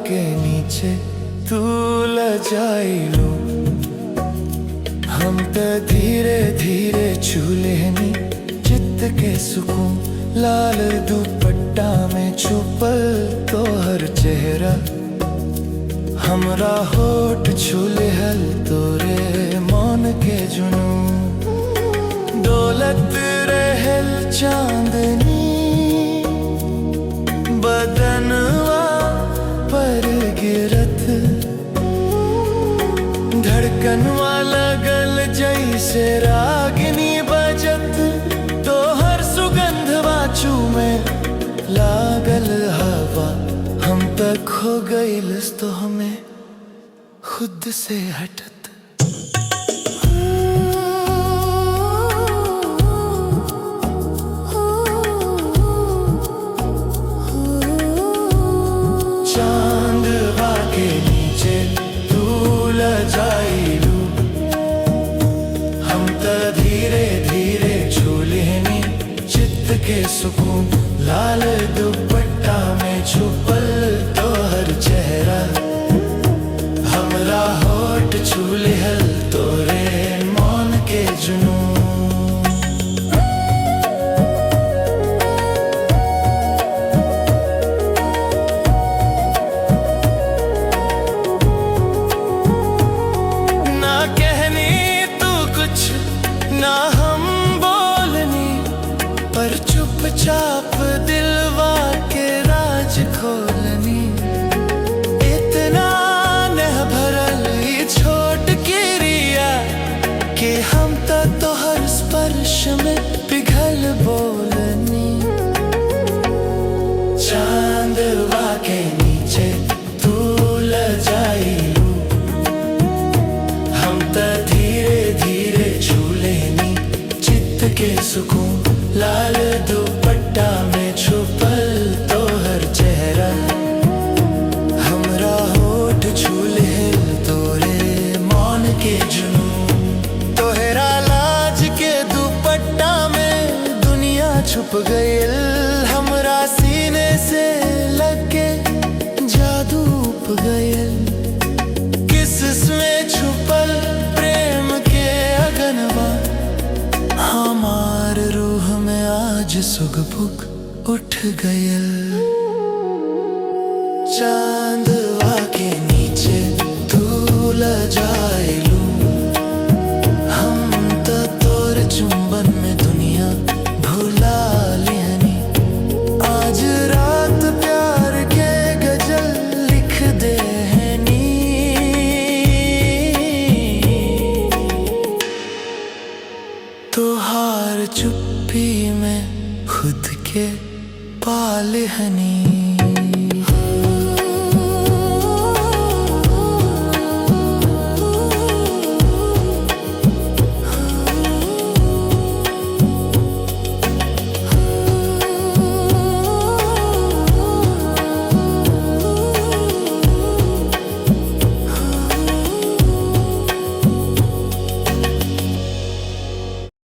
के नीचे तू लजाइलू हम त धीरे धीरे छूलेनी चित्त के सुकून लाल दुपट्टा में छुपल तोहर चेहरा हमरा होठ छूले हल तोरे मौन के जुनून डोलत रहल चांदनी बदनवा पर गिरत धड़कनवा लगल जैसे रागिनी बजत तोहर सुगंधवा चूमे लागल हवा हम तक खो गइल तो हमें खुद से हटत चांदवा के नीचे तू लजाइलू हम त धीरे धीरे छूलेनी चित्त के सुकून लाल दुपट्टा में छुपल तोहर चेहरा हमरा होठ छूले हल तोरे मौन के जुनून ना कहनी तू कुछ ना हम बोलनी पर चुपचाप दिलवा के राज खोलनी इतना न भरल ई छोट की रिया कि हम तोहर स्पर्श में पिघल बोलनी चांदवा के नीचे तू लजाइलू हम त धीरे धीरे छूलेनी चित्त के सुकून लाल दुपट्टा में छुपल तोहर चेहरा हमरा होठ छूले तोरे मौन के जुनून तोहरा लाज के दुपट्टा में दुनिया छुप गइल हमरा सीने से लग के जादू उप गइल किसमें छुपल प्रेम के अगनवा हमार रूह में आज सुगबुग उठ गयल चांदवा के नीचे तू लजाइलू हम त तोर चुंबन में दुनिया भुला लेनी आज रात प्यार के गजल लिख देनी तोहार चुप्पी में खुद के पाले हनी।